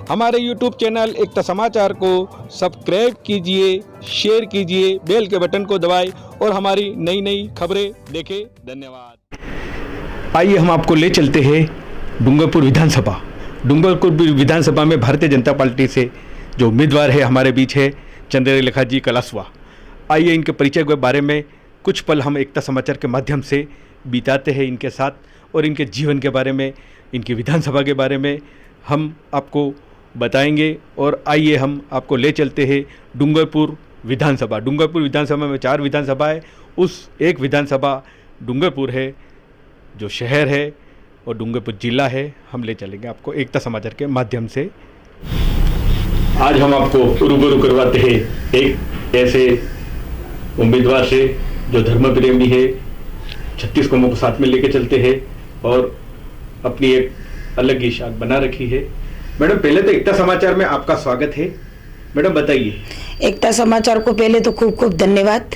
हमारे YouTube channel एकता समाचार को सब्सक्राइब कीजिए, शेयर कीजिए, बेल के बटन को दबाएं और हमारी नई नई खबरें देखें। धन्यवाद। आइए हम आपको ले चलते हैं डूंगरपुर विधानसभा। डूंगरपुर विधानसभा में भारतीय जनता पार्टी से जो उम्मीदवार है हमारे बीच है चंद्रलेखा जी कलासवा। आइए इनके परिचय के बारे में कुछ पल हम एकता समाचार के माध्यम से बिताते हैं इनके साथ और इनके जीवन के बारे में, इनकी विधानसभा के बारे में हम आपको बताएंगे। और आइए हम आपको ले चलते हैं डूंगरपुर विधानसभा। डूंगरपुर विधानसभा में 4 विधानसभा है, उस एक विधानसभा डूंगरपुर है जो शहर है और डूंगरपुर जिला है। हम ले चलेंगे आपको एकता समाचार के माध्यम से। आज हम आपको रूबरू करवाते हैं एक ऐसे उम्मीदवार से जो धर्म प्रेमी है, 36 कौमों को साथ में लेके चलते हैं और अपनी एक अलग ही शान बना रखी है। मैडम, पहले तो एकता समाचार में आपका स्वागत है। मैडम बताइए। एकता समाचार को पहले तो खूब खूब धन्यवाद।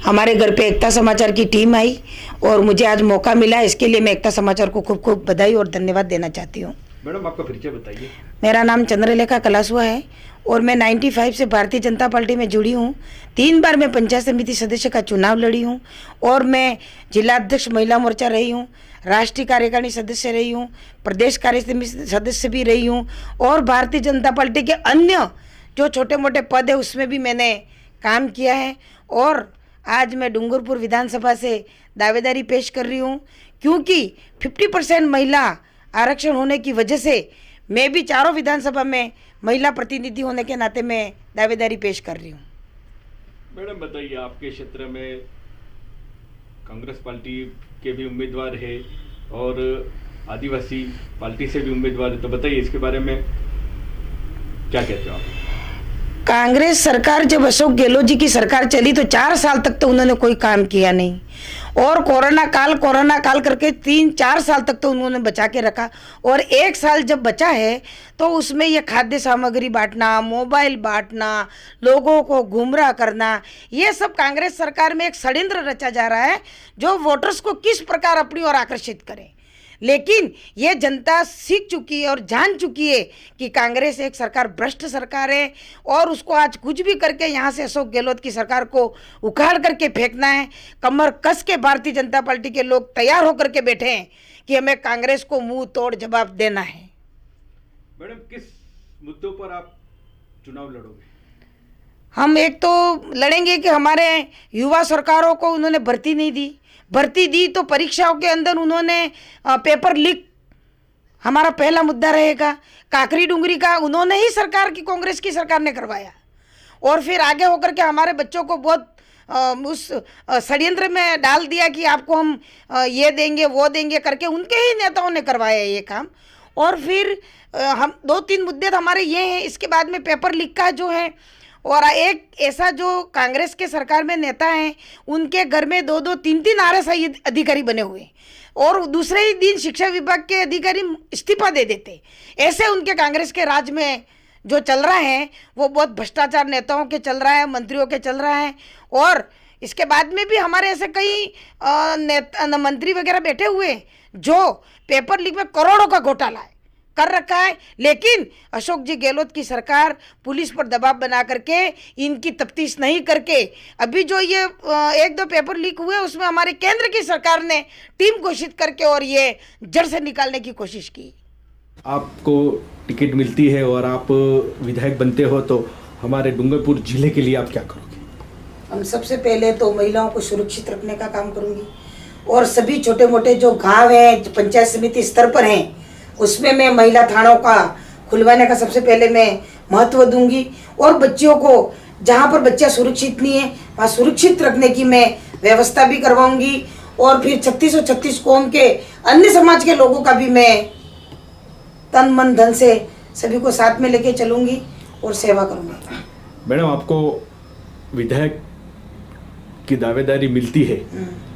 हमारे घर पे एकता समाचार की टीम आई और मुझे आज मौका मिला, इसके लिए मैं एकता समाचार को खूब खूब बधाई और धन्यवाद देना चाहती हूँ। मैडम, आपका परिचय बताइए। मेरा नाम चंद्रलेखा कलासवा है और मैं 95 से भारतीय जनता पार्टी में जुड़ी हूँ। 3 बार मैं पंचायत समिति सदस्य का चुनाव लड़ी हूँ और मैं जिला अध्यक्ष महिला मोर्चा रही हूँ, राष्ट्रीय कार्यकारिणी सदस्य रही हूँ, प्रदेश कार्यसमिति सदस्य भी रही हूँ और भारतीय जनता पार्टी के अन्य जो छोटे मोटे पद है उसमें भी मैंने काम किया है। और आज मैं डूंगरपुर विधानसभा से दावेदारी पेश कर रही हूँ क्योंकि 50% महिला आरक्षण होने की वजह से मैं भी चारों विधानसभा में महिला प्रतिनिधि होने के नाते मैं दावेदारी पेश कर रही हूँ। मैडम बताइए, आपके क्षेत्र में कांग्रेस पार्टी के भी उम्मीदवार है और आदिवासी पार्टी से भी उम्मीदवार है, तो बताइए इसके बारे में क्या कहते हो आप? कांग्रेस सरकार जब अशोक गहलोत जी की सरकार चली तो 4 साल तक तो उन्होंने कोई काम किया नहीं और कोरोना काल करके 3-4 साल तक तो उन्होंने बचा के रखा और 1 साल जब बचा है तो उसमें ये खाद्य सामग्री बांटना, मोबाइल बांटना, लोगों को गुमराह करना, ये सब कांग्रेस सरकार में एक षड्यंत्र रचा जा रहा है जो वोटर्स को किस प्रकार अपनी ओर आकर्षित करे। लेकिन ये जनता सीख चुकी है और जान चुकी है कि कांग्रेस एक सरकार भ्रष्ट सरकार है और उसको आज कुछ भी करके यहाँ से अशोक गहलोत की सरकार को उखाड़ करके फेंकना है। कमर कस के भारतीय जनता पार्टी के लोग तैयार होकर के बैठे हैं कि हमें कांग्रेस को मुंह तोड़ जवाब देना है। मैडम, किस मुद्दों पर आप चुनाव लड़ोगे? हम एक तो लड़ेंगे कि हमारे युवा सरकारों को उन्होंने भर्ती दी तो परीक्षाओं के अंदर उन्होंने पेपर लीक, हमारा पहला मुद्दा रहेगा। काकरी डूंगरी का उन्होंने ही सरकार की, कांग्रेस की सरकार ने करवाया और फिर आगे होकर के हमारे बच्चों को बहुत उस षड्यंत्र में डाल दिया कि आपको हम ये देंगे वो देंगे करके उनके ही नेताओं ने करवाया ये काम। और फिर हम 2-3 मुद्दे हमारे ये हैं। इसके बाद में पेपर लीक का जो है और एक ऐसा जो कांग्रेस के सरकार में नेता हैं उनके घर में 2-2, 3-3 RSI अधिकारी बने हुए और दूसरे ही दिन शिक्षा विभाग के अधिकारी इस्तीफा दे देते। ऐसे उनके कांग्रेस के राज में जो चल रहा है वो बहुत भ्रष्टाचार नेताओं के चल रहा है, मंत्रियों के चल रहा है। और इसके बाद में भी हमारे ऐसे कई मंत्री वगैरह बैठे हुए जो पेपर लीक में करोड़ों का घोटाला कर रखा है। लेकिन अशोक जी गहलोत की सरकार पुलिस पर दबाव बना करके इनकी तफ्तीश नहीं करके अभी जो ये 1-2 पेपर लीक हुए उसमें हमारे केंद्र की सरकार ने टीम घोषित करके और ये जड़ से निकालने की कोशिश की। आपको टिकट मिलती है और आप विधायक बनते हो तो हमारे डूंगरपुर जिले के लिए आप क्या करोगे? हम सबसे पहले तो महिलाओं को सुरक्षित रखने का काम करूंगी और सभी छोटे मोटे जो गाँव हैं पंचायत समिति स्तर पर हैं उसमें मैं महिला थानों का खुलवाने का सबसे पहले मैं महत्व दूंगी और बच्चियों को जहाँ पर बच्चा सुरक्षित नहीं है वहाँ सुरक्षित रखने की मैं व्यवस्था भी करवाऊंगी। और फिर 3636 कौम के अन्य समाज के लोगों का भी मैं तन मन धन से सभी को साथ में लेके चलूंगी और सेवा करूंगी। मैडम, आपको विधायक की दावेदारी मिलती है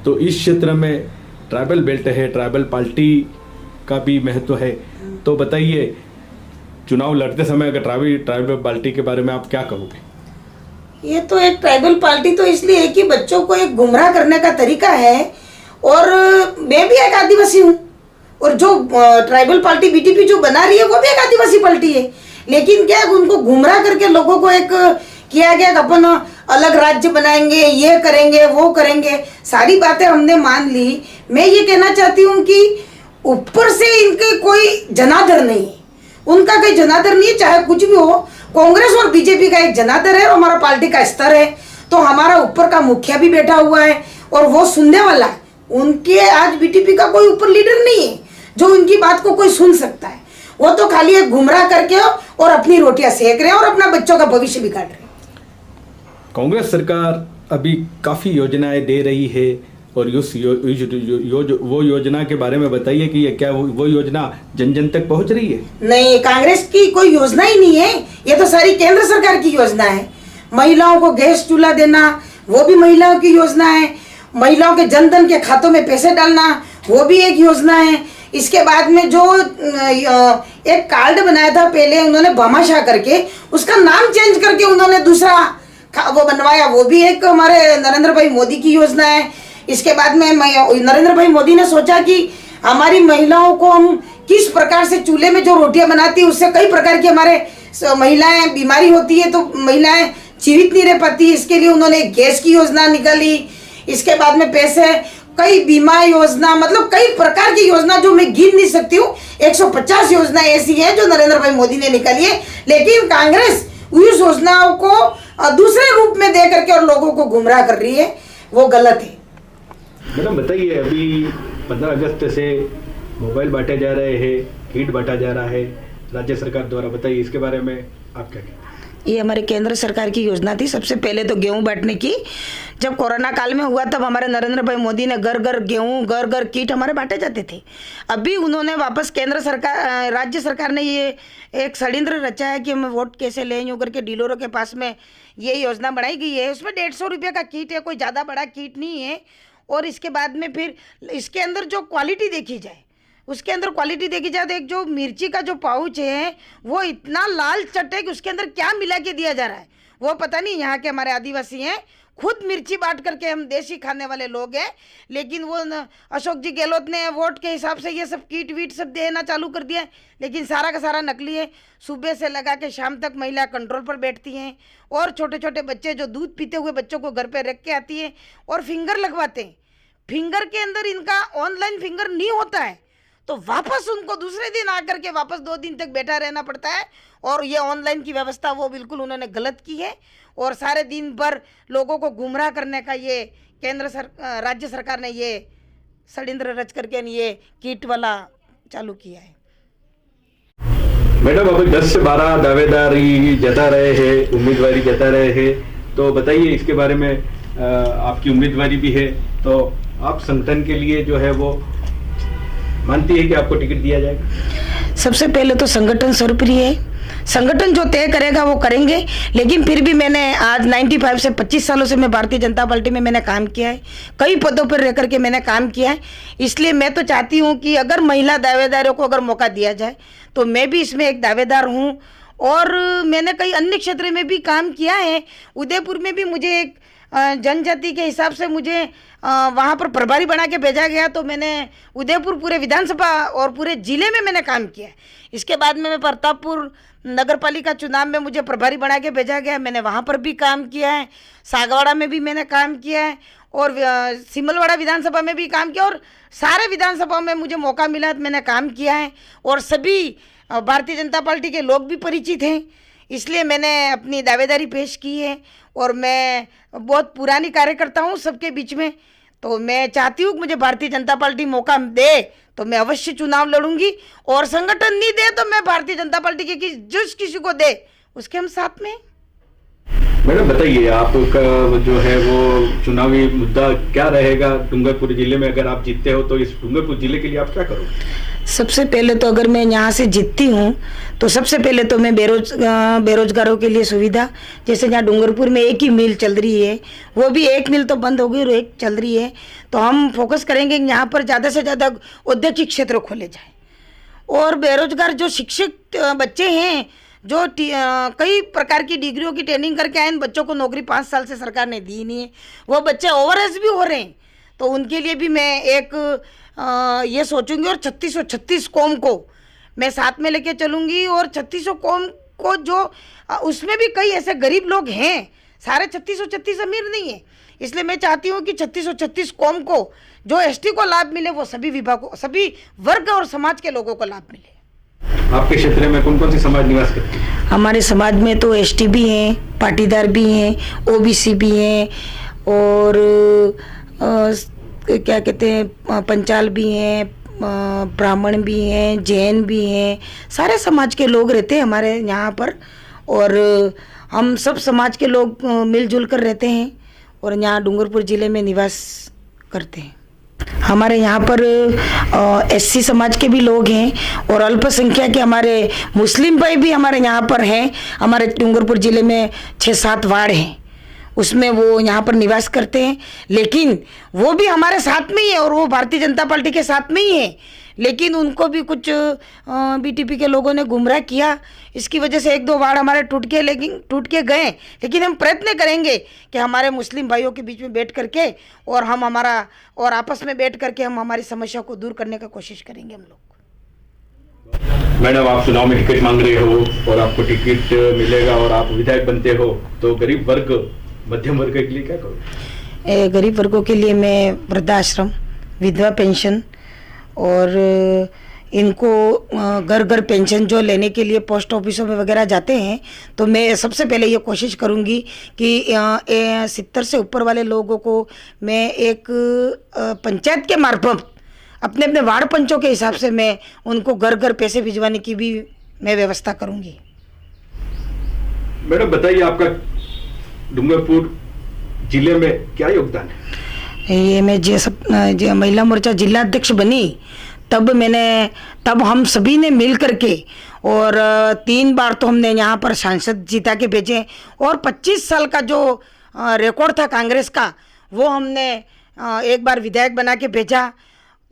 तो इस क्षेत्र में ट्राइबल बेल्ट है, ट्राइबल पार्टी का भी महत्व है, तो बताइए चुनाव लड़ते समय अगर ट्राइबल पार्टी के बारे में आप क्या कहोगे? ये तो एक ट्राइबल पार्टी तो इसलिए है कि बच्चों को एक गुमराह करने का तरीका है और मैं भी एक आदिवासी हूँ और जो ट्राइबल पार्टी बीटीपी जो बना रही है वो भी एक आदिवासी पार्टी है। लेकिन क्या है, उनको गुमराह करके लोगों को एक किया गया कि अपन अलग राज्य बनाएंगे, ये करेंगे, वो करेंगे। सारी बातें हमने मान ली। मैं ये कहना चाहती हूँ कि ऊपर से इनके कोई जनादर नहीं है, उनका कोई जनादर नहीं है, चाहे कुछ भी हो। कांग्रेस और बीजेपी का एक जनादर है और हमारा पार्टी का स्तर है। तो हमारा ऊपर का मुखिया भी बैठा हुआ है और वो सुनने वाला है। उनके आज बीटीपी का कोई ऊपर लीडर नहीं है जो उनकी बात को कोई सुन सकता है। वो तो खाली एक गुमराह करके और अपनी रोटियां सेक रहे हैं और अपना बच्चों का भविष्य बिगाड़ रहे हैं। कांग्रेस सरकार अभी काफ़ी योजनाएं दे रही है और वो योजना के बारे में बताइए कि ये क्या वो योजना जन जन तक पहुंच रही है? नहीं, कांग्रेस की कोई योजना ही नहीं है। ये तो सारी केंद्र सरकार की योजना है। महिलाओं को गैस चूल्हा देना, वो भी महिलाओं की योजना है। महिलाओं के जनधन के खातों में पैसे डालना, वो भी एक योजना है। इसके बाद में जो एक कार्ड बनाया था पहले उन्होंने भामाशाह करके, उसका नाम चेंज करके उन्होंने दूसरा वो बनवाया, वो भी एक हमारे नरेंद्र भाई मोदी की योजना है। इसके बाद में नरेंद्र भाई मोदी ने सोचा कि हमारी महिलाओं को हम किस प्रकार से चूल्हे में जो रोटियां बनाती है उससे कई प्रकार की हमारे महिलाएं बीमारी होती है, तो महिलाएं जीवित नहीं रह पाती। इसके लिए उन्होंने गैस की योजना निकाली। इसके बाद में पैसे, कई बीमा योजना, मतलब कई प्रकार की योजना जो मैं गिन नहीं सकती हूँ। 150 योजना ऐसी है जो नरेंद्र भाई मोदी ने निकाली है। लेकिन कांग्रेस उस योजनाओं को दूसरे रूप में दे करके और लोगों को गुमराह कर रही है, वो गलत है। मैडम बताइए, अभी 15 अगस्त से मोबाइल बांटे जा रहे हैं, किट बांटा जा रहा है राज्य सरकार द्वारा, बताइए इसके बारे में आप क्या कहते हैं? ये हमारे केंद्र सरकार की योजना थी। सबसे पहले तो गेहूं बांटने की, जब कोरोना काल में हुआ तब हमारे नरेंद्र भाई मोदी ने घर घर गेहूं, घर घर किट हमारे बांटे जाते थे। अभी उन्होंने वापस केंद्र सरकार, राज्य सरकार ने ये एक षड्यंत्र रचा है कि हम वोट कैसे लें, यूँ करके डीलरों के पास में ये योजना बनाई गई है। उसमें 150 रुपये का किट है, कोई ज़्यादा बड़ा किट नहीं है। और इसके बाद में फिर इसके अंदर जो क्वालिटी देखी जाए, उसके अंदर क्वालिटी देखी जाए तो एक जो मिर्ची का जो पाउच है वो इतना लाल चट है कि उसके अंदर क्या मिला के दिया जा रहा है वो पता नहीं। यहाँ के हमारे आदिवासी हैं, खुद मिर्ची बांट करके हम देसी खाने वाले लोग हैं, लेकिन वो अशोक जी गहलोत ने वोट के हिसाब से ये सब किट वीट सब देना चालू कर दिया है, लेकिन सारा का सारा नकली है। सुबह से लगा के शाम तक महिला कंट्रोल पर बैठती हैं और छोटे छोटे बच्चे जो दूध पीते हुए बच्चों को घर पर रख के आती है और फिंगर लगवाते हैं। फिंगर के अंदर इनका ऑनलाइन फिंगर नहीं होता है, तो वापस उनको दूसरे दिन आकर के वापस 2 दिन तक बैठा रहना पड़ता है। और ये ऑनलाइन की व्यवस्था वो बिल्कुल उन्होंने गलत की है और सारे दिन भर लोगों को गुमराह करने का ये राज्य सरकार ने ये षड्यंत्र रच करके ये किट वाला चालू किया है। मैडम, अभी 10 से 12 दावेदारी जता रहे हैं, उम्मीदवारी जता रहे हैं, तो बताइए इसके बारे में। आपकी उम्मीदवारी भी है, तो आप संगठन के लिए जो है वो मानती है कि आपको टिकट दिया जाएगा? सबसे पहले तो संगठन सर्वप्रिय है, संगठन जो तय करेगा वो करेंगे। लेकिन फिर भी मैंने आज 95 से 25 सालों से मैं भारतीय जनता पार्टी में मैंने काम किया है, कई पदों पर रह करके मैंने काम किया है। इसलिए मैं तो चाहती हूँ कि अगर महिला दावेदारों को अगर मौका दिया जाए तो मैं भी इसमें एक दावेदार हूँ। और मैंने कई अन्य क्षेत्र में भी काम किया है। उदयपुर में भी मुझे एक जनजाति के हिसाब से मुझे वहाँ पर प्रभारी बना के भेजा गया, तो मैंने उदयपुर पूरे विधानसभा और पूरे ज़िले में मैंने काम किया है। इसके बाद में मैं प्रतापपुर नगर पालिका चुनाव में मुझे प्रभारी बना के भेजा गया, मैंने वहाँ पर भी काम किया है। सागवाड़ा में भी मैंने काम किया है और सिमलवाड़ा विधानसभा में भी काम किया और सारे विधानसभा में मुझे मौका मिला तो मैंने काम किया है। और सभी भारतीय जनता पार्टी के लोग भी परिचित हैं, इसलिए मैंने अपनी दावेदारी पेश की है। और मैं बहुत पुरानी कार्यकर्ता हूँ सबके बीच में, तो मैं चाहती हूँ कि मुझे भारतीय जनता पार्टी मौका दे तो मैं अवश्य चुनाव लड़ूंगी। और संगठन नहीं दे तो मैं भारतीय जनता पार्टी के जिस किसी को दे उसके हम साथ में। मैडम बताइए, आपका जो है वो चुनावी मुद्दा क्या रहेगा डूंगरपुर जिले में? अगर आप जीतते हो तो इस डूंगरपुर जिले के लिए आप क्या करोगे? सबसे पहले तो अगर मैं यहाँ से जीतती हूँ तो सबसे पहले तो मैं बेरोजगारों के लिए सुविधा, जैसे यहाँ डूंगरपुर में एक ही मिल चल रही है, वो भी एक मिल तो बंद हो गई और एक चल रही है, तो हम फोकस करेंगे कि यहाँ पर ज़्यादा से ज़्यादा औद्योगिक क्षेत्र खोले जाए। और बेरोजगार जो शिक्षित बच्चे हैं जो कई प्रकार की डिग्रियों की ट्रेनिंग करके आए, इन बच्चों को नौकरी 5 साल से सरकार ने दी नहीं है, वो बच्चे ओवर एज भी हो रहे हैं, तो उनके लिए भी मैं एक ये सोचूंगी। और 3636 कौम को मैं साथ में लेके चलूंगी और 3600 कौम को जो उसमें भी कई ऐसे गरीब लोग हैं, सारे 3636 अमीर नहीं है। इसलिए मैं चाहती हूँ कि 3636 कौम को जो एसटी को लाभ मिले वो सभी विभागों, सभी वर्ग और समाज के लोगों को लाभ मिले। आपके क्षेत्र में कौन कौन सी समाज निवास करते हैं? हमारे समाज में तो एसटी भी हैं, पाटीदार भी हैं, ओबीसी भी हैं और क्या कहते हैं पंचाल भी हैं, ब्राह्मण भी हैं, जैन भी हैं, सारे समाज के लोग रहते हैं हमारे यहाँ पर। और हम सब समाज के लोग मिलजुल कर रहते हैं और यहाँ डूंगरपुर ज़िले में निवास करते हैं। हमारे यहाँ पर एससी समाज के भी लोग हैं और अल्पसंख्यक के हमारे मुस्लिम भाई भी हमारे यहाँ पर हैं। हमारे डूंगरपुर ज़िले में 6-7 वार्ड हैं, उसमें वो यहाँ पर निवास करते हैं, लेकिन वो भी हमारे साथ में ही है और वो भारतीय जनता पार्टी के साथ में ही है। लेकिन उनको भी कुछ बीटीपी के लोगों ने गुमराह किया, इसकी वजह से 1-2 वार्ड हमारे टूट के गए। लेकिन हम प्रयत्न करेंगे कि हमारे मुस्लिम भाइयों के बीच में बैठ करके और हम आपस में बैठ करके हम हमारी समस्या को दूर करने का कोशिश करेंगे हम लोग। मैडम, आप चुनाव में टिकट मांग रहे हो और आपको टिकट मिलेगा और आप विधायक बनते हो, तो गरीब वर्ग, मध्यम वर्ग के लिए क्या करोगे? गरीब वर्गों के लिए मैं वृद्धाश्रम, विधवा पेंशन और इनको घर घर पेंशन जो लेने के लिए पोस्ट ऑफिसों में वगैरह जाते हैं, तो मैं सबसे पहले ये कोशिश करूँगी कि 70 से ऊपर वाले लोगों को मैं एक पंचायत के मार्फत अपने अपने वार्ड पंचों के हिसाब से मैं उनको घर घर पैसे भिजवाने की भी मैं व्यवस्था करूँगी। मैडम बताइए, आपका डूंगरपुर जिले में क्या योगदान है? ये मैं जो महिला मोर्चा जिला अध्यक्ष बनी तब हम सभी ने मिल करके और 3 बार तो हमने यहाँ पर सांसद जीता के भेजे और 25 साल का जो रिकॉर्ड था कांग्रेस का वो हमने एक बार विधायक बना के भेजा।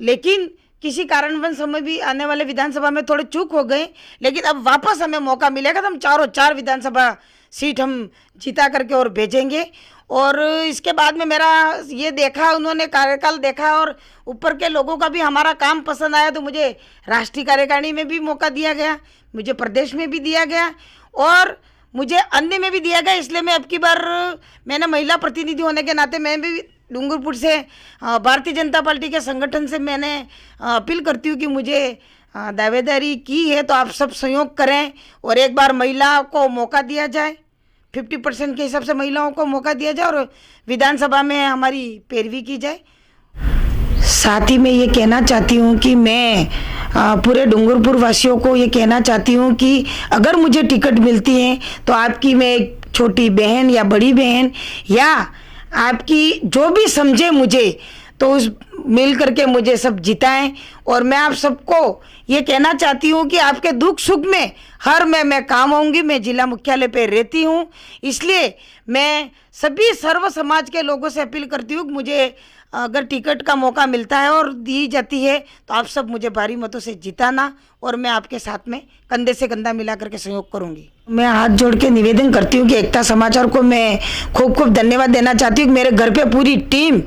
लेकिन किसी कारणवश समय भी आने वाले विधानसभा में थोड़े चूक हो गए, लेकिन अब वापस हमें मौका मिलेगा तो हम 4 विधानसभा सीट हम जीता करके और भेजेंगे। और इसके बाद में मेरा ये देखा, उन्होंने कार्यकाल देखा और ऊपर के लोगों का भी हमारा काम पसंद आया, तो मुझे राष्ट्रीय कार्यकारिणी में भी मौका दिया गया, मुझे प्रदेश में भी दिया गया और मुझे अन्य में भी दिया गया। इसलिए मैं अब की बार मैंने महिला प्रतिनिधि होने के नाते मैं भी डूंगरपुर से भारतीय जनता पार्टी के संगठन से मैंने अपील करती हूँ कि मुझे दावेदारी की है तो आप सब सहयोग करें और एक बार महिला को मौका दिया जाए, 50% के हिसाब से महिलाओं को मौका दिया जाए और विधानसभा में हमारी पैरवी की जाए। साथ ही मैं ये कहना चाहती हूँ कि मैं पूरे डूंगरपुर वासियों को ये कहना चाहती हूँ कि अगर मुझे टिकट मिलती है तो आपकी मैं एक छोटी बहन या बड़ी बहन या आपकी जो भी समझे मुझे, तो उस मिल करके मुझे सब जिताएं। और मैं आप सबको ये कहना चाहती हूँ कि आपके दुख सुख में हर मैं काम आऊँगी। मैं जिला मुख्यालय पे रहती हूँ, इसलिए मैं सभी सर्व समाज के लोगों से अपील करती हूँ कि मुझे अगर टिकट का मौका मिलता है और दी जाती है तो आप सब मुझे भारी मतों से जिताना और मैं आपके साथ में कंधे से कंधा मिला करके सहयोग करूंगी। मैं हाथ जोड़ के निवेदन करती हूँ कि एकता समाचार को मैं खूब खूब धन्यवाद देना चाहती हूँ। मेरे घर पे पूरी टीम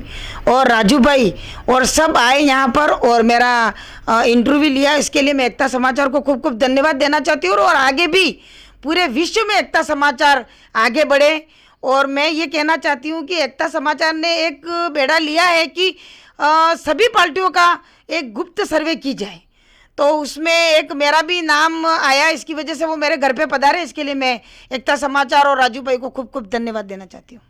और राजू भाई और सब आए यहाँ पर और मेरा इंटरव्यू लिया, इसके लिए मैं एकता समाचार को खूब खूब धन्यवाद देना चाहती हूँ और आगे भी पूरे विश्व में एकता समाचार आगे बढ़े। और मैं ये कहना चाहती हूँ कि एकता समाचार ने एक बेड़ा लिया है कि सभी पार्टियों का एक गुप्त सर्वे की जाए, तो उसमें एक मेरा भी नाम आया, इसकी वजह से वो मेरे घर पे पधारे। इसके लिए मैं एकता समाचार और राजू भाई को खूब खूब धन्यवाद देना चाहती हूँ।